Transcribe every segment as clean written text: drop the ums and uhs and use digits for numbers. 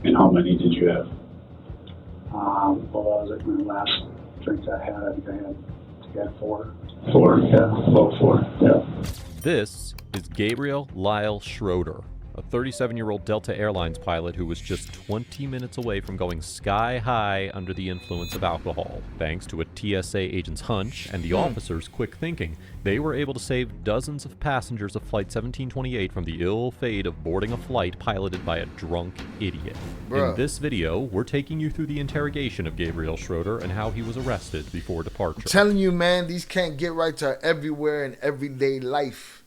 And how many did you have? Well, that was like my last drink I had. I think I had 4. 4? Yeah. About 4. Yeah. This is Gabriel Lyle Schroeder, a 37-year-old Delta Airlines pilot who was just 20 minutes away from going sky high under the influence of alcohol. Thanks to a TSA agent's hunch and the officer's quick thinking, they were able to save dozens of passengers of Flight 1728 from the ill fate of boarding a flight piloted by a drunk idiot. In this video, we're taking you through the interrogation of Gabriel Schroeder and how he was arrested before departure. I'm telling you, man, these can't get rights are everywhere in everyday life.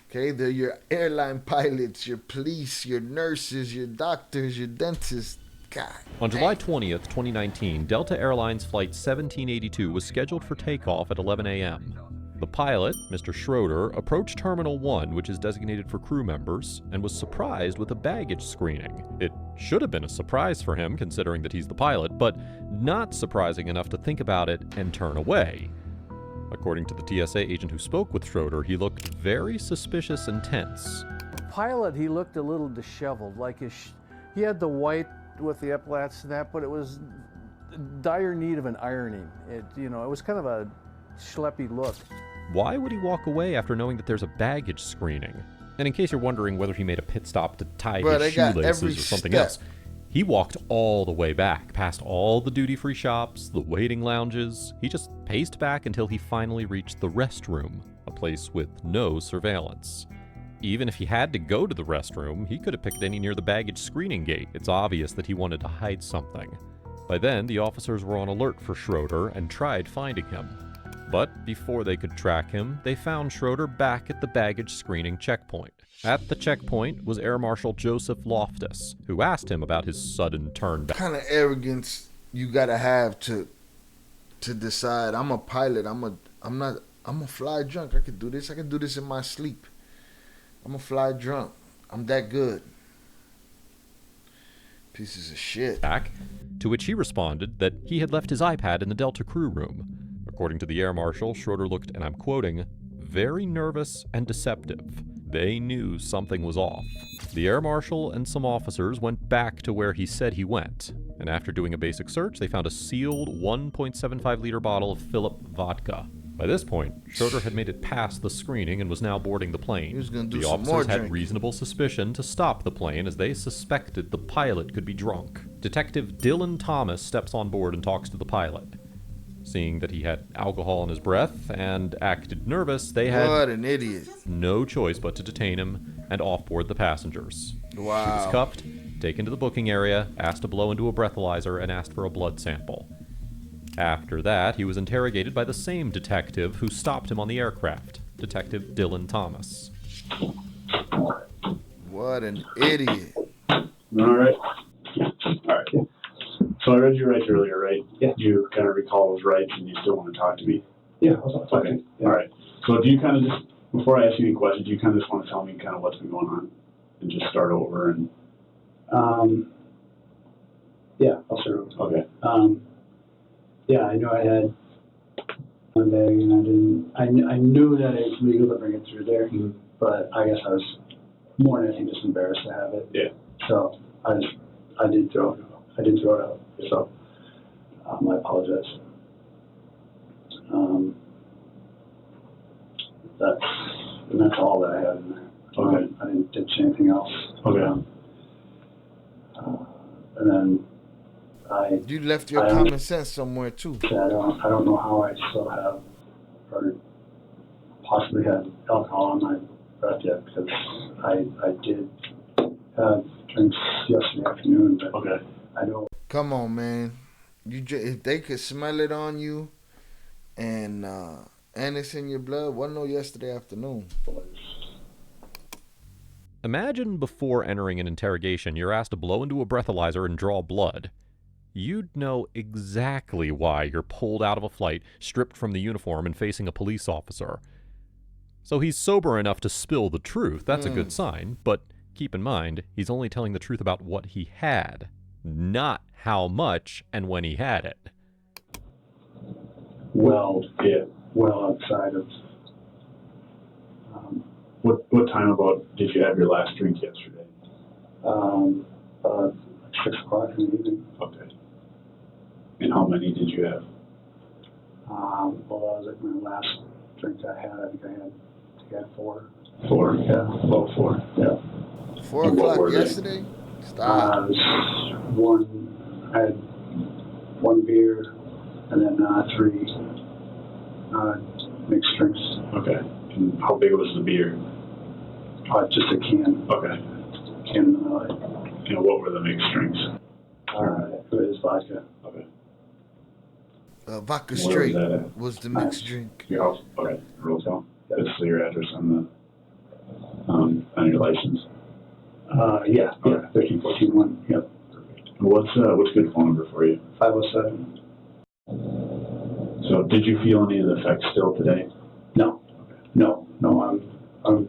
Okay, they're your airline pilots, your police, your nurses, your doctors, your dentists. God. On July 20th, 2019, Delta Airlines Flight 1782 was scheduled for takeoff at 11 a.m. The pilot, Mr. Schroeder, approached Terminal 1, which is designated for crew members, and was surprised with a baggage screening. It should have been a surprise for him, considering that he's the pilot, but not surprising enough to think about it and turn away. According to the TSA agent who spoke with Schroeder, he looked very suspicious and tense. Pilot, he looked a little disheveled, like he had the white with the epaulets and that, but it was dire need of an ironing. It was kind of a schleppy look. Why would he walk away after knowing that there's a baggage screening? And in case you're wondering whether he made a pit stop to tie his shoelaces or something else, he walked all the way back, past all the duty-free shops, the waiting lounges. He just paced back until he finally reached the restroom, a place with no surveillance. Even if he had to go to the restroom, he could have picked any near the baggage screening gate. It's obvious that he wanted to hide something. By then, the officers were on alert for Schroeder and tried finding him. But before they could track him, they found Schroeder back at the baggage screening checkpoint. At the checkpoint was Air Marshal Joseph Loftus, who asked him about his sudden turn back. What kind of arrogance you gotta have to decide I'm a pilot, I'm a fly drunk. I can do this in my sleep. I'm a fly drunk. I'm that good. Pieces of shit. Back, to which he responded that he had left his iPad in the Delta crew room. According to the Air Marshal, Schroeder looked, and I'm quoting, very nervous and deceptive. They knew something was off. The Air Marshal and some officers went back to where he said he went, and after doing a basic search, they found a sealed 1.75-liter bottle of Philip vodka. By this point, Schroeder had made it past the screening and was now boarding the plane. He was gonna do the some officers more had drink. reasonable suspicion to stop the plane as they suspected the pilot could be drunk. Detective Dylan Thomas steps on board and talks to the pilot. Seeing that he had alcohol in his breath and acted nervous, they had What an idiot. no choice but to detain him and offboard the passengers. Wow. He was cuffed, taken to the booking area, asked to blow into a breathalyzer, and asked for a blood sample. After that, he was interrogated by the same detective who stopped him on the aircraft, Detective Dylan Thomas. What an idiot. All right. All right. So I read your rights earlier, right? Yeah. You kind of recall those rights and you still want to talk to me? Yeah. Okay. Yeah. All right. So do you kind of just, before I ask you any questions, do you kind of just want to tell me kind of what's been going on and just start over and... Yeah, I'll start over. Okay. Yeah, I knew I had one bag, and I knew that it was legal to bring it through there, but I guess I was more than anything just embarrassed to have it. Yeah. So I did throw it out. So I apologize. That's all that I had in there. Okay. I didn't ditch anything else. Okay. And then You left your common sense somewhere too. I don't know how I still have or possibly had alcohol on my breath yet, because I did have drinks yesterday afternoon, but Okay. I know. Come on, man. If they could smell it on you, and it's in your blood. Wasn't no yesterday afternoon. Imagine before entering an interrogation, you're asked to blow into a breathalyzer and draw blood. You'd know exactly why you're pulled out of a flight, stripped from the uniform, and facing a police officer. So he's sober enough to spill the truth. That's a good sign. But keep in mind, he's only telling the truth about what he had, not how much and when he had it. Well outside of. What time about did you have your last drink yesterday? A 6 o'clock in the evening. Okay. And how many did you have? Well, that was like my last drink I had. I think I had 4. 4? Yeah. About 4. Yeah. 4 And what o'clock were they? yesterday? Stop. It was I had 1 beer and then 3 mixed drinks. Okay. And how big was the beer? Just a can. Okay. Can of Miller Lite. And what were the mixed drinks? It was vodka. Okay. Vodka Where straight was that at? was the mixed drink. Your house? Okay. Roseville? That's your address on on your license? Yeah. Okay. 13421. Yep. Perfect. What's a good phone number for you? 507. So did you feel any of the effects still today? No. No. I'm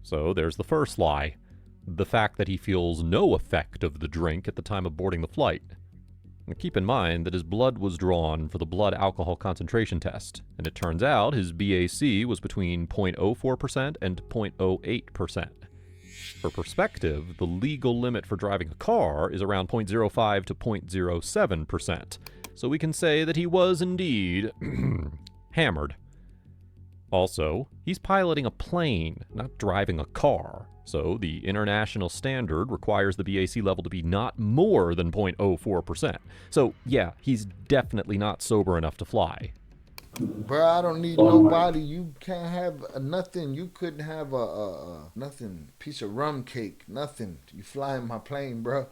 So there's the first lie. The fact that he feels no effect of the drink at the time of boarding the flight. And keep in mind that his blood was drawn for the blood alcohol concentration test, and it turns out his BAC was between 0.04% and 0.08%. For perspective, the legal limit for driving a car is around 0.05 to 0.07%, so we can say that he was indeed hammered. Also, he's piloting a plane, not driving a car, so the international standard requires the BAC level to be not more than 0.04%. So yeah, he's definitely not sober enough to fly. Bro, I don't need nobody. You can't have nothing. You couldn't have a nothing, piece of rum cake, nothing. You fly in my plane, bro.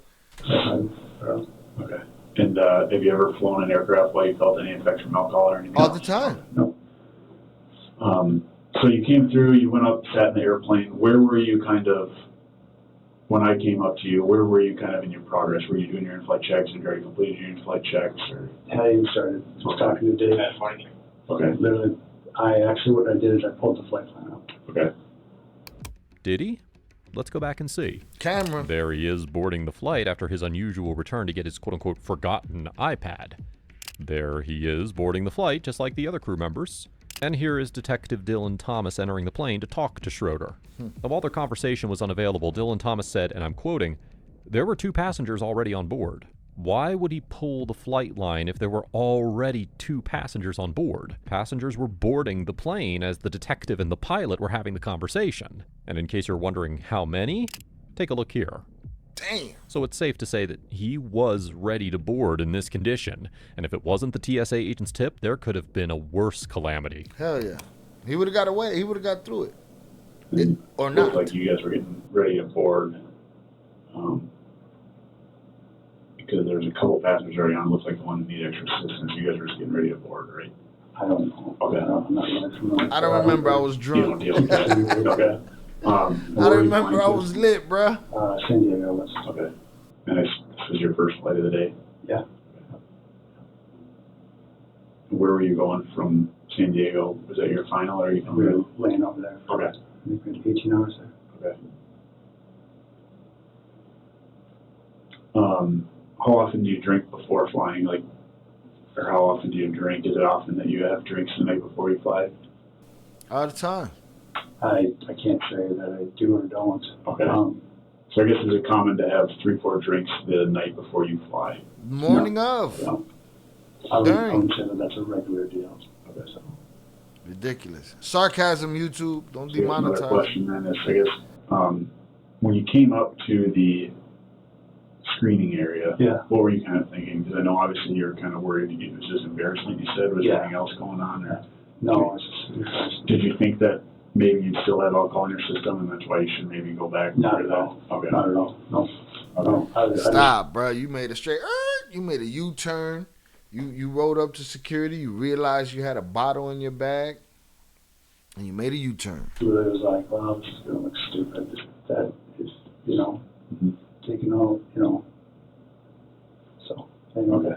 Okay. And have you ever flown an aircraft while you felt any effects from alcohol or anything? All the time. No. So you came through, you went up, sat in the airplane. Where were you kind of, when I came up to you, where were you kind of in your progress? Were you doing your in-flight checks? Had you already completed your in-flight checks? Or? hadn't even started. Just talking to Dave. Okay. Literally, what I did is I pulled the flight plan up. Okay. Did he? Let's go back and see. Camera. There he is boarding the flight after his unusual return to get his quote-unquote forgotten iPad. There he is boarding the flight just like the other crew members. And here is Detective Dylan Thomas entering the plane to talk to Schroeder. While their conversation was unavailable, Dylan Thomas said, and I'm quoting, "There were 2 passengers already on board. Why would he pull the flight line if there were already 2 passengers on board? Passengers were boarding the plane as the detective and the pilot were having the conversation. And in case you're wondering how many, take a look here." Damn. So it's safe to say that he was ready to board in this condition, and if it wasn't the TSA agent's tip, there could have been a worse calamity. Hell yeah. He would have got away. He would have got through it. Or Looked not. like you guys were getting ready to board. Because there was a couple passengers already on. Looked like the one that needed extra assistance. You guys were just getting ready to board, right? I don't know. Okay. I'm not really familiar. I don't remember. I was You don't drunk. deal with that. Okay. I don't remember. I was lit, bruh. San Diego was. Okay. And this was your first flight of the day? Yeah. Where were you going from San Diego? Was that your final or are you We coming were laying over there. Okay. I think we had 18 hours there. Okay. How often do you drink before flying? Like, or how often do you drink? Is it often that you have drinks the night before you fly? All the time. I can't say that I do or don't. Okay. So I guess is it common to have 3-4 drinks the night before you fly? Morning of. No. I wouldn't Dang. say that that's a regular deal. Okay, so. Ridiculous. Sarcasm, YouTube. Don't So another demonetize. question then is, I guess, when you came up to the screening area, Yeah. what were you kind of thinking? Because I know obviously you were kind of worried. It was just embarrassment, you said. Was there Yeah. anything else going on? Or No, it's just did you think that maybe you still have alcohol in your system and that's why you should maybe go back? Not to at that? all. Okay. Not at all. No. Okay. No. I Stop, bro. You made a straight. You made a U-turn. You rode up to security. You realized you had a bottle in your bag, and you made a U-turn. really was like, well, this is going to look stupid. That is, Mhm. taking all, So, anyway. Okay.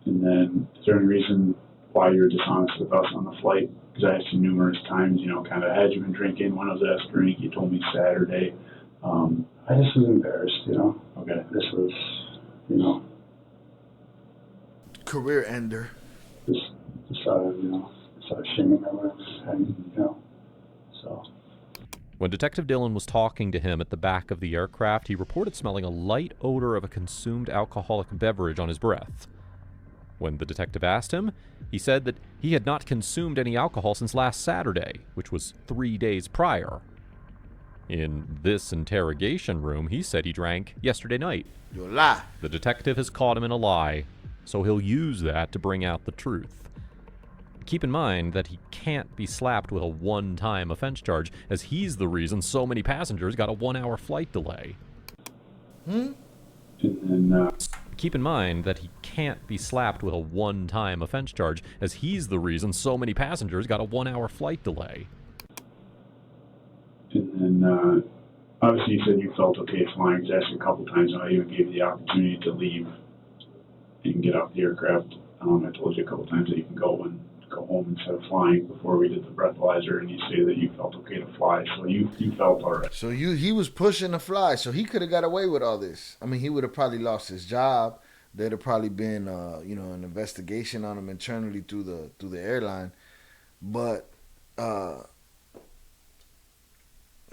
And then, is there any reason why you were dishonest with us on the flight? Because I asked you numerous times, kind of, had you been drinking? When was the last drink? You told me Saturday. I just was embarrassed, Okay. This was, Career ender. just decided, started shaming my wife, and, you know, so. When Detective Dillon was talking to him at the back of the aircraft, he reported smelling a light odor of a consumed alcoholic beverage on his breath. When the detective asked him, he said that he had not consumed any alcohol since last Saturday, which was 3 days prior. In this interrogation room, he said he drank yesterday night. You lie. The detective has caught him in a lie, so he'll use that to bring out the truth. Keep in mind that he can't be slapped with a one-time offense charge, as he's the reason so many passengers got a 1-hour flight delay. And then, Keep in mind that he can't be slapped with a one-time offense charge, as he's the reason so many passengers got a 1-hour flight delay. And then, obviously you said you felt okay flying, because I asked you a couple times, and I even gave you the opportunity to leave and get off the aircraft. I told you a couple times that you can go home instead of flying before we did the breathalyzer, and you say that you felt okay to fly, so you felt all right. So he was pushing to fly, so he could have got away with all this. I mean, he would have probably lost his job. There'd have probably been, an investigation on him internally through the airline, but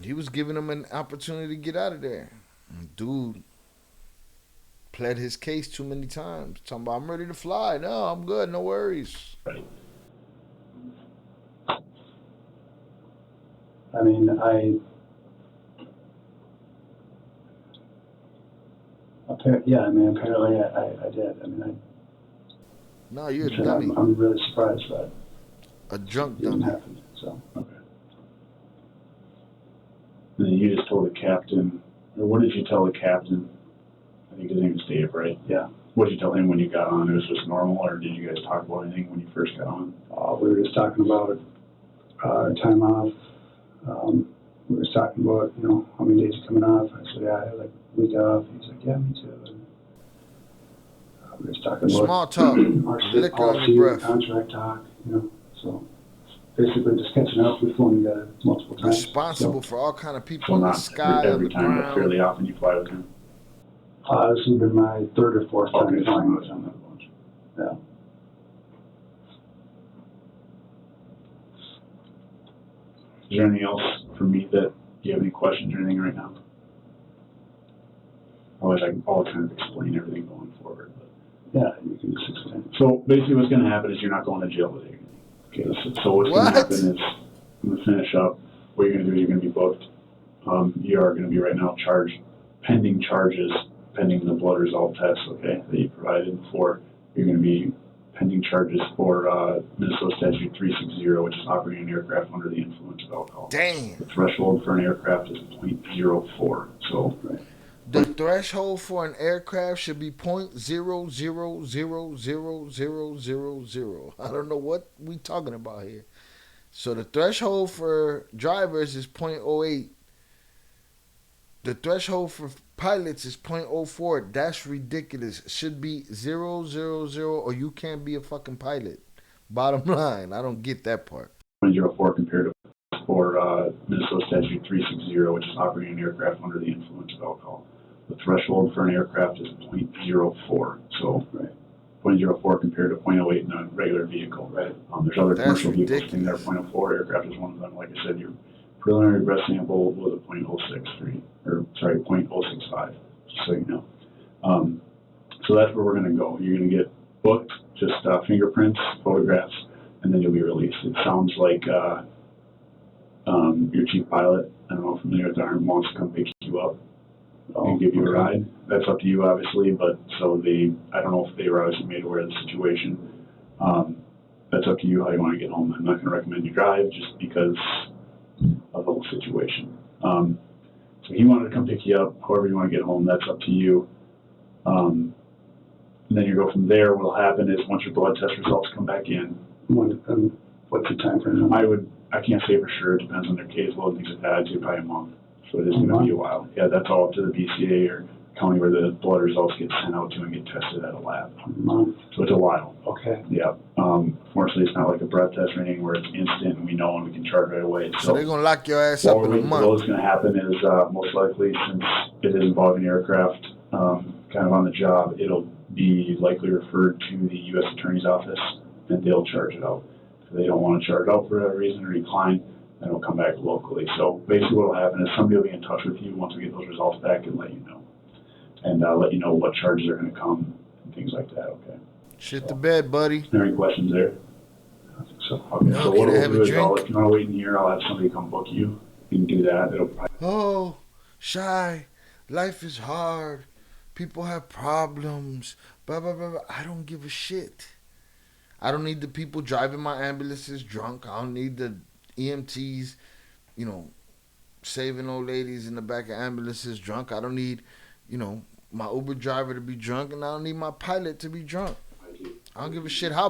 he was giving him an opportunity to get out of there. Dude pled his case too many times. Talking about, I'm ready to fly. No, I'm good. No worries. Right. I mean, apparently I did. I mean, No, you're a dummy. I'm really surprised that A drunk it didn't dummy. happen, so. Okay. And then you just told the captain, or what did you tell the captain? I think his name is Dave, right? Yeah. What did you tell him when you got on? It was just normal, or did you guys talk about anything when you first got on? We were just talking about time off. We were talking about, how many days you coming off. I said, yeah, I had like a week off. He's like, yeah, me too. And, we were just talking about Small talk. our state Liquor on policy, your breath. contract talk, so basically just catching up. We've flown together multiple times. Responsible for all kind of people So in the not sky, on every the time, but ground. fairly often you fly with him. This has been my third or fourth time Okay, so flying I with was him. on that bunch. Yeah. Is there anything else for me that, do you have any questions or anything right now? Otherwise, I'll kind of explain everything going forward. But. Yeah, you can just explain. So basically what's going to happen is you're not going to jail today. Okay, so what's going to What? happen is, I'm going to finish up. What you're going to do is you're going to be booked. You are going to be right now charged, pending charges, pending the blood result test, okay, that you provided before. You're going to be pending charges for Minnesota Statute 360, which is operating an aircraft under the influence of alcohol. Damn. The threshold for an aircraft is 0.04. So, right. The threshold for an aircraft should be 0.0000000. I don't know what we talking about here. So the threshold for drivers is 0.08. The threshold for pilots is 0.04. That's ridiculous. Should be 000, or you can't be a fucking pilot. Bottom line, I don't get that part. 0.04 compared to for Minnesota Statute 360, which is operating an aircraft under the influence of alcohol. The threshold for an aircraft is 0.04. So, right. 0.04 compared to 0.08 in a regular vehicle, right? There's other That's commercial vehicles in there. ridiculous. 0.04 aircraft is one of them. Like I said, your preliminary breath sample was a 0.063, or sorry, 0.065, just so you know. So that's where we're going to go. You're going to get booked, just fingerprints, photographs, and then you'll be released. It sounds like your chief pilot, I don't know, familiar with the Army, wants to come pick you up and give you a ride. That's up to you, obviously, but so I don't know if they were obviously made aware of the situation. That's up to you how you want to get home. I'm not going to recommend you drive just because of the whole situation. So he wanted to come pick you up, however you want to get home, that's up to you. And then you go from there. What'll happen is once your blood test results come back in, What's the time frame? I can't say for sure. It depends on their caseload and things like that. I'd say probably a month. So it is going to be a while. Yeah, that's all up to the BCA or county where the blood results get sent out to and get tested at a lab. A month. So it's a while. Okay. Yeah. Fortunately, it's not like a breath test or anything where it's instant and we know and we can charge right away. So they're going to lock your ass up in a month. What's going to happen is most likely, since it is involving aircraft, kind of on the job, it'll be likely referred to the U.S. Attorney's Office and they'll charge it out. If they don't want to charge out for whatever reason or decline, then it'll come back locally. So basically what will happen is somebody will be in touch with you once we get those results back and let you know. And let you know what charges are going to come and things like that, okay? Shit to bed, buddy. Any questions there? I think so. Okay, No, so can what I we'll have do a is drink? if you want to wait in here, I'll have somebody come book you. You can do that. It'll probably... Oh, Shy, life is hard. People have problems. Blah, blah, blah, blah. I don't give a shit. I don't need the people driving my ambulances drunk. I don't need the EMTs, you know, saving old ladies in the back of ambulances drunk. I don't need, you know, my Uber driver to be drunk, and I don't need my pilot to be drunk. I don't give a shit how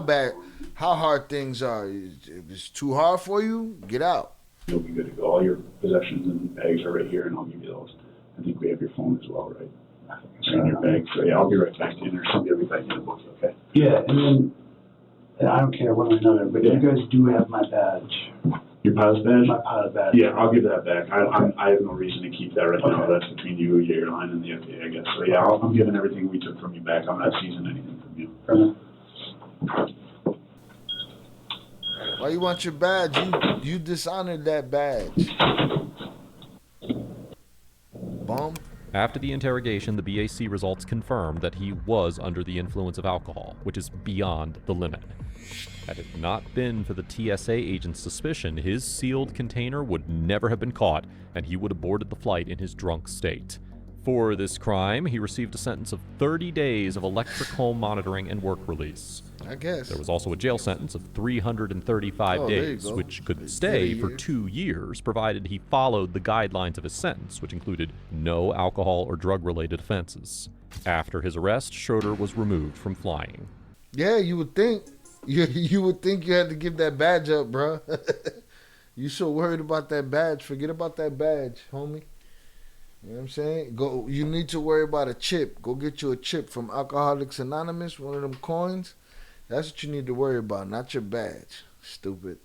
hard things are. If it's too hard for you, get out. You'll be good to go. All your possessions and bags are right here, and I'll give you those. I think we have your phone as well, right? It's in your bag. So yeah, I'll be right back to you, or somebody will be back in the book, okay? Yeah, and then, and I don't care one way or another, but you guys do have my badge. Your pilot's badge? My pilot badge. Yeah, I'll give that back. I have no reason to keep that right now. That's between you, your airline, and the FAA, I guess. So yeah, I'm giving everything we took from you back. I'm not seizing anything from you. Fair enough. Why you want your badge? You dishonored that badge. Bum. After the interrogation, the BAC results confirmed that he was under the influence of alcohol, which is beyond the limit. Had it not been for the TSA agent's suspicion, his sealed container would never have been caught, and he would have boarded the flight in his drunk state. For this crime, he received a sentence of 30 days of electric home monitoring and work release. I guess. There was also a jail sentence of 335 there you days, go. which could Did a stay for year. 2 years, provided he followed the guidelines of his sentence, which included no alcohol or drug-related offenses. After his arrest, Schroeder was removed from flying. Yeah, you would think. You would think you had to give that badge up, bro. You so worried about that badge. Forget about that badge, homie. You know what I'm saying? Go. You need to worry about a chip. Go get you a chip from Alcoholics Anonymous, one of them coins. That's what you need to worry about, not your badge. Stupid.